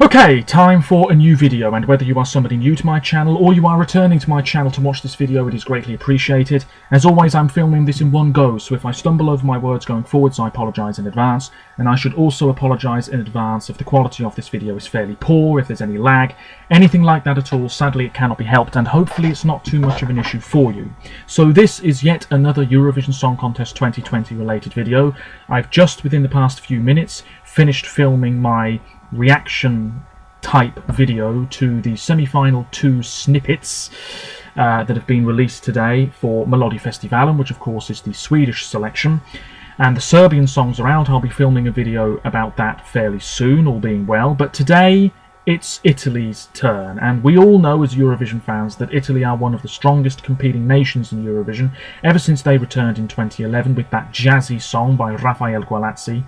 Okay, time for a new video, and whether you are somebody new to my channel or you are returning to my channel to watch this video, it is greatly appreciated. As always, I'm filming this in one go, so if I stumble over my words going forwards, I apologise in advance, and I should also apologise in advance if the quality of this video is fairly poor, if there's any lag, anything like that at all. Sadly, it cannot be helped, and hopefully it's not too much of an issue for you. So this is yet another Eurovision Song Contest 2020 related video. I've just, within the past few minutes, finished filming my reaction type video to the semi-final 2 snippets that have been released today for Melodi Festivalen, which of course is the Swedish selection, and the Serbian songs are out. I'll be filming a video about that fairly soon, all being well, but today it's Italy's turn, and we all know as Eurovision fans that Italy are one of the strongest competing nations in Eurovision ever since they returned in 2011 with that jazzy song by Rafael Gualazzi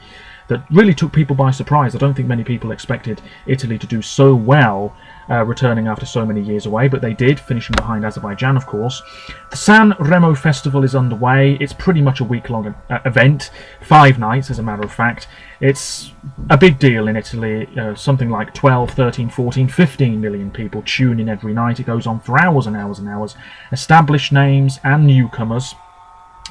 that really took people by surprise. I don't think many people expected Italy to do so well returning after so many years away, but they did, finishing behind Azerbaijan, of course. The San Remo Festival is underway. It's pretty much a week-long event, 5 nights as a matter of fact. It's a big deal in Italy. Something like 12, 13, 14, 15 million people tune in every night. It goes on for hours and hours and hours. Established names and newcomers.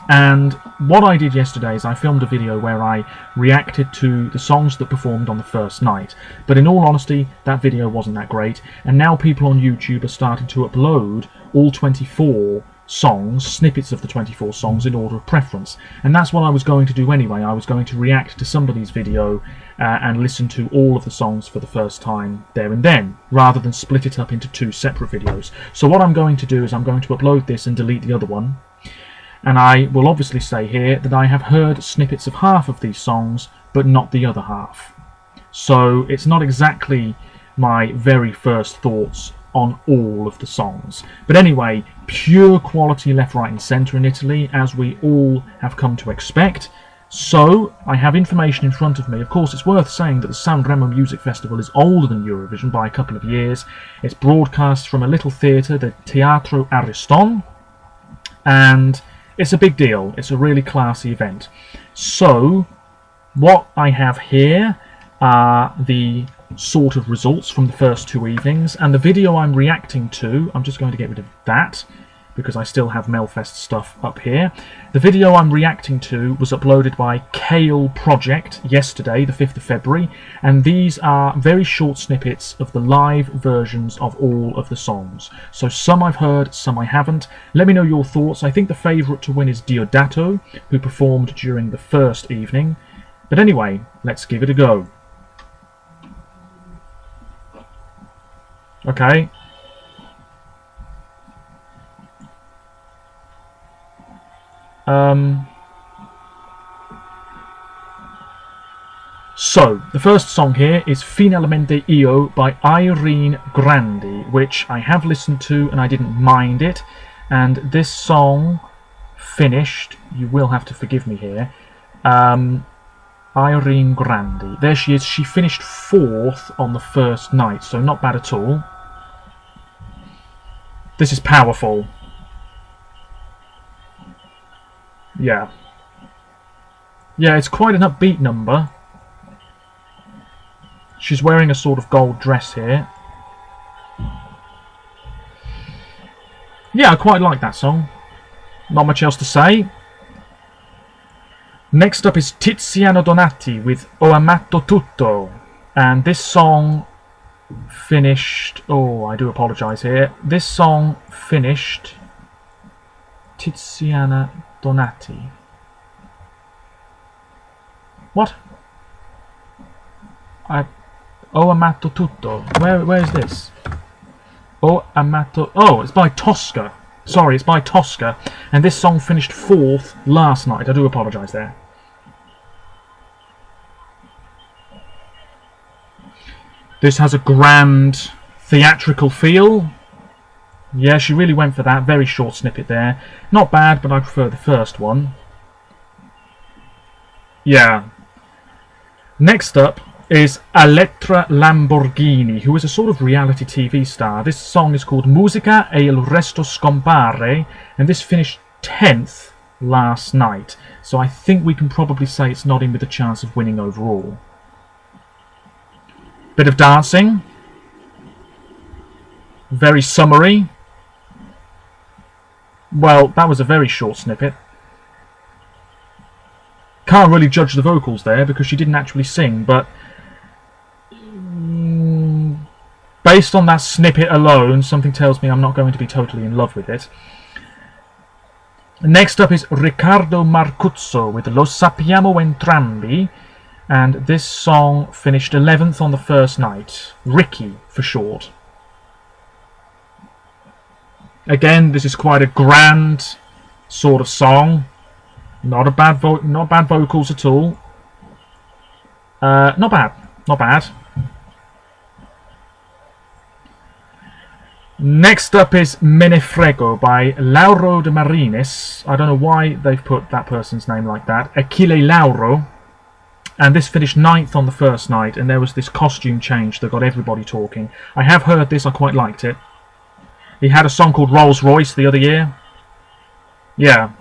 And what I did yesterday is I filmed a video where I reacted to the songs that performed on the first night. But in all honesty, that video wasn't that great, and now people on YouTube are starting to upload all 24 songs, snippets of the 24 songs in order of preference. And that's what I was going to do anyway. I was going to react to somebody's video and listen to all of the songs for the first time there and then, rather than split it up into 2 separate videos. So what I'm going to do is I'm going to upload this and delete the other one. And I will obviously say here that I have heard snippets of half of these songs, but not the other half. So it's not exactly my very first thoughts on all of the songs. But anyway, pure quality left, right and centre in Italy, as we all have come to expect. So I have information in front of me. Of course, it's worth saying that the San Remo Music Festival is older than Eurovision by a couple of years. It's broadcast from a little theatre, the Teatro Ariston, and it's a big deal. It's a really classy event. So what I have here are the sort of results from the first 2 evenings, and the video I'm reacting to, I'm just going to get rid of that because I still have Melfest stuff up here. The video I'm reacting to was uploaded by Kale Project yesterday, the 5th of February, and these are very short snippets of the live versions of all of the songs. So some I've heard, some I haven't. Let me know your thoughts. I think the favourite to win is Diodato, who performed during the first evening. But anyway, let's give it a go. Okay. So, the first song here is Finalmente Io by Irene Grandi, which I have listened to and I didn't mind it. And this song finished, you will have to forgive me here, Irene Grandi. There she is. She finished 4th on the first night, so not bad at all. This is powerful. Yeah. Yeah, it's quite an upbeat number. She's wearing a sort of gold dress here. Yeah, I quite like that song. Not much else to say. Next up is Tiziano Donati with Ho amato tutto. And this song finished... Oh, I do apologise here. This song finished... Tiziana Donati. What? Ho amato tutto. Where is this? Ho amato... Oh, it's by Tosca. Sorry, it's by Tosca. And this song finished 4th last night. I do apologise there. This has a grand theatrical feel. Yeah, she really went for that. Very short snippet there. Not bad, but I prefer the first one. Yeah. Next up is Elettra Lamborghini, who is a sort of reality TV star. This song is called Musica e il resto scompare, and this finished 10th last night. So I think we can probably say it's not in with a chance of winning overall. Bit of dancing. Very summery. Well, that was a very short snippet. Can't really judge the vocals there because she didn't actually sing, but based on that snippet alone, something tells me I'm not going to be totally in love with it. Next up is Riccardo Marcuzzo with Lo sappiamo entrambi, and this song finished 11th on the first night. Ricky for short. Again, this is quite a grand sort of song. Not bad vocals at all. Not bad. Next up is Me ne frego by Lauro de Marinis. I don't know why they've put that person's name like that. Achille Lauro. And this finished 9th on the first night, and there was this costume change that got everybody talking. I have heard this, I quite liked it. He had a song called Rolls Royce the other year. Yeah.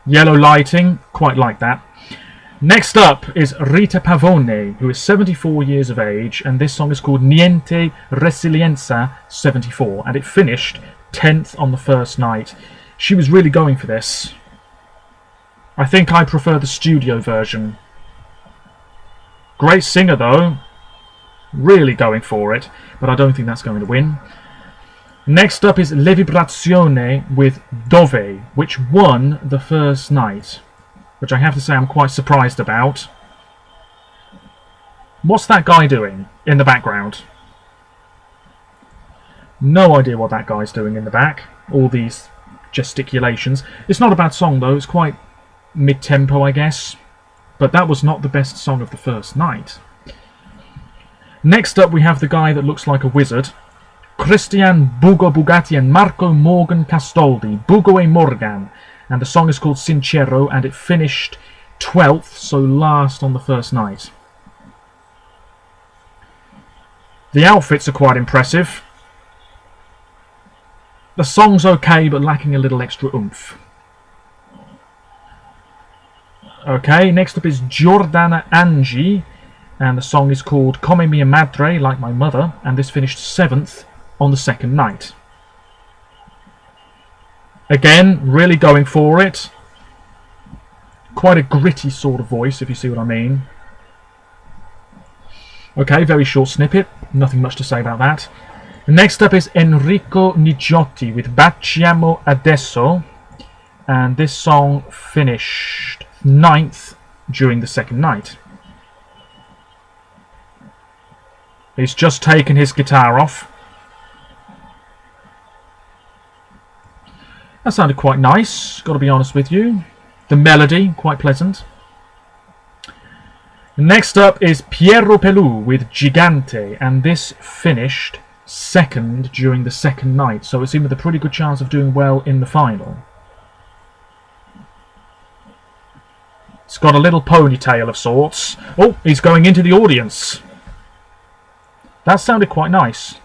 Yellow lighting, quite like that. Next up is Rita Pavone, who is 74 years of age, and this song is called Niente Resilienza 74, and it finished 10th on the first night. She was really going for this. I think I prefer the studio version. Great singer though, really going for it, but I don't think that's going to win. Next up is Le Vibrazione with Dove, which won the first night, which I have to say I'm quite surprised about. What's that guy doing in the background? No idea what that guy's doing in the back. All these gesticulations. It's not a bad song though, it's quite mid-tempo I guess, but that was not the best song of the first night. Next up we have the guy that looks like a wizard. Christian Bugo Bugatti and Marco Morgan Castoldi, Bugo e Morgan, and the song is called Sincero, and it finished 12th, so last on the first night. The outfits are quite impressive. The song's okay, but lacking a little extra oomph. Okay, next up is Giordana Angi, and the song is called Come Mia Madre, like my mother, and this finished 7th on the second night. Again, really going for it. Quite a gritty sort of voice, if you see what I mean. Okay, very short snippet, nothing much to say about that. Next up is Enrico Nigiotti with Baciamo Adesso, and this song finished 9th during the second night. He's just taken his guitar off. That sounded quite nice, got to be honest with you. The melody, quite pleasant. Next up is Piero Pelù with Gigante, and this finished 2nd during the second night, so it seemed with a pretty good chance of doing well in the final. It's got a little ponytail of sorts. Oh, he's going into the audience. That sounded quite nice.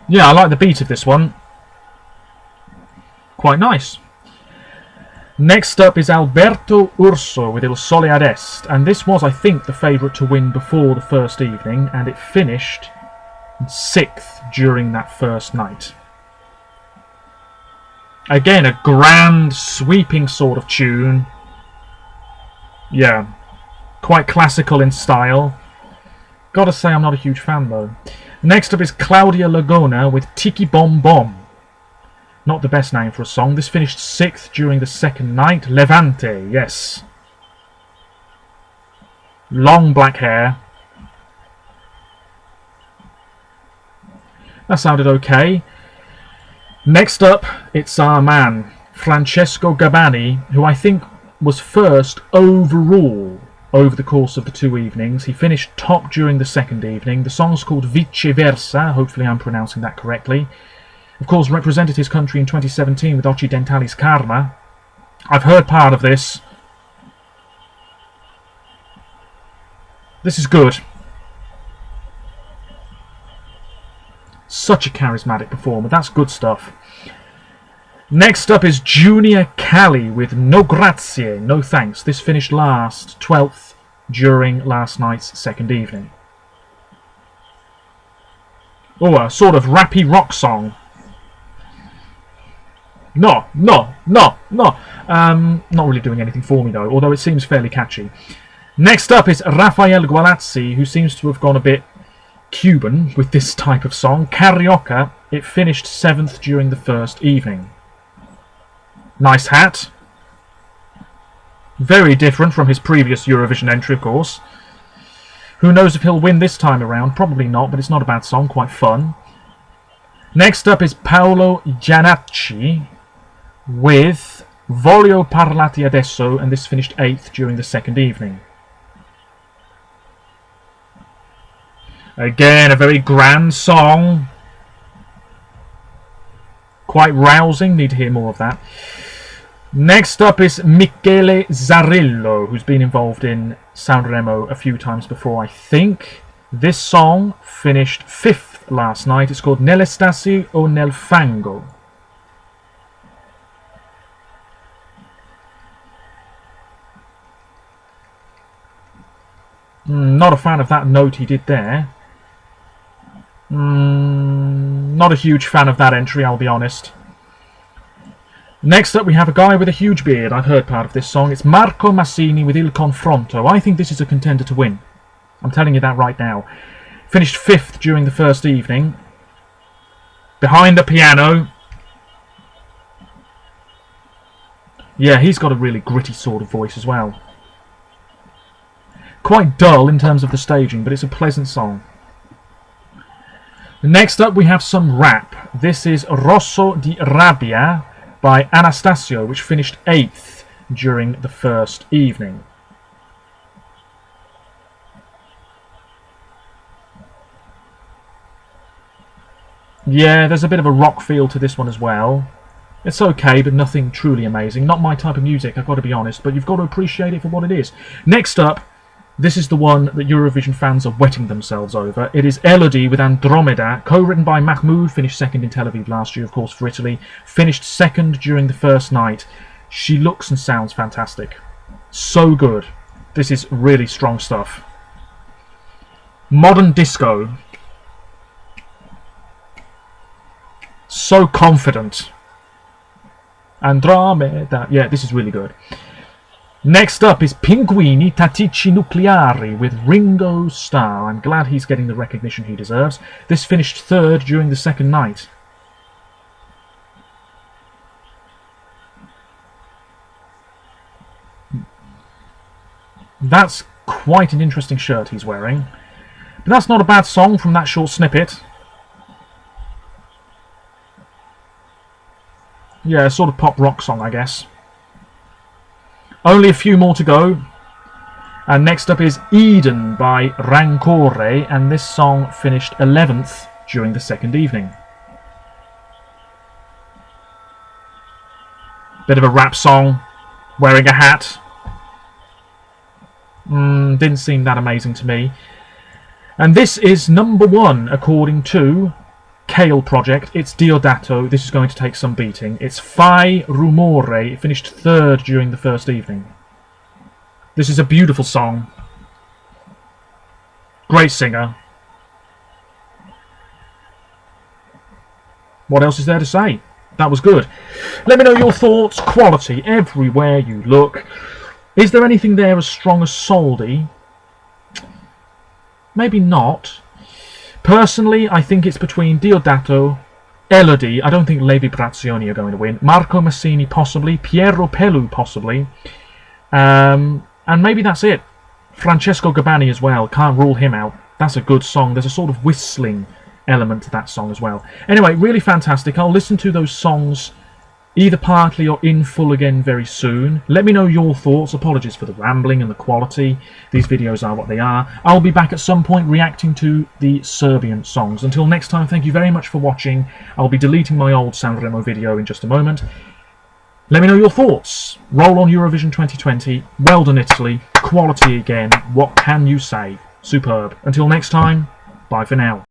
Yeah, I like the beat of this one. Quite nice. Next up is Alberto Urso with Il Sole ad Est, and this was, I think, the favourite to win before the first evening, and it finished 6th during that first night. Again, a grand, sweeping sort of tune. Yeah, quite classical in style. Gotta say I'm not a huge fan though. Next up is Claudia Lagona with Tiki Bom Bom. Not the best name for a song. This finished 6th during the second night. Levante, yes. Long black hair. That sounded okay. Next up, it's our man, Francesco Gabbani, who I think was first overall over the course of the 2 evenings. He finished top during the second evening. The song's called Viceversa, hopefully I'm pronouncing that correctly. Of course, represented his country in 2017 with Occidentali's Karma. I've heard part of this. This is good. Such a charismatic performer. That's good stuff. Next up is Junior Cali with No Grazie, No Thanks. This finished last, 12th, during last night's second evening. Oh, a sort of rappy rock song. No. Not really doing anything for me though, although it seems fairly catchy. Next up is Rafael Gualazzi, who seems to have gone a bit Cuban with this type of song. Carioca, it finished 7th during the first evening. Nice hat. Very different from his previous Eurovision entry, of course. Who knows if he'll win this time around? Probably not, but it's not a bad song, quite fun. Next up is Paolo Giannacci with Voglio Parlarti Adesso, and this finished 8th during the second evening. Again, a very grand song. Quite rousing, need to hear more of that. Next up is Michele Zarrillo, who's been involved in San Remo a few times before, I think. This song finished 5th last night. It's called Nell'estasi o nel fango. Not a fan of that note he did there. Not a huge fan of that entry, I'll be honest. Next up we have a guy with a huge beard. I've heard part of this song. It's Marco Massini with Il Confronto. I think this is a contender to win. I'm telling you that right now. Finished 5th during the first evening. Behind the piano. Yeah, he's got a really gritty sort of voice as well. Quite dull in terms of the staging, but it's a pleasant song. Next up we have some rap. This is Rosso di Rabbia by Anastasio, which finished 8th during the first evening. Yeah, there's a bit of a rock feel to this one as well. It's okay, but nothing truly amazing. Not my type of music, I've got to be honest, but you've got to appreciate it for what it is. Next up, this is the one that Eurovision fans are wetting themselves over. It is Elodie with Andromeda, co-written by Mahmoud, finished 2nd in Tel Aviv last year, of course, for Italy. Finished 2nd during the first night. She looks and sounds fantastic. So good. This is really strong stuff. Modern disco. So confident. Andromeda. Yeah, this is really good. Next up is Pinguini Tattici Nucleari with Ringo Starr. I'm glad he's getting the recognition he deserves. This finished 3rd during the second night. That's quite an interesting shirt he's wearing. But that's not a bad song from that short snippet. Yeah, a sort of pop rock song, I guess. Only a few more to go. And next up is Eden by Rancore, and this song finished 11th during the second evening. Bit of a rap song, wearing a hat. Didn't seem that amazing to me. And this is number 1 according to Kale Project. It's Diodato. This is going to take some beating. It's Fai Rumore. It finished 3rd during the first evening. This is a beautiful song. Great singer. What else is there to say? That was good. Let me know your thoughts. Quality everywhere you look. Is there anything there as strong as Soldi? Maybe not. Personally, I think it's between Diodato, Elodie. I don't think Le Vibrazioni are going to win. Marco Massini possibly. Piero Pelù possibly. And maybe that's it. Francesco Gabbani as well. Can't rule him out. That's a good song. There's a sort of whistling element to that song as well. Anyway, really fantastic. I'll listen to those songs either partly or in full again very soon. Let me know your thoughts. Apologies for the rambling and the quality. These videos are what they are. I'll be back at some point reacting to the Serbian songs. Until next time, thank you very much for watching. I'll be deleting my old San Remo video in just a moment. Let me know your thoughts. Roll on Eurovision 2020. Well done, Italy. Quality again. What can you say? Superb. Until next time, bye for now.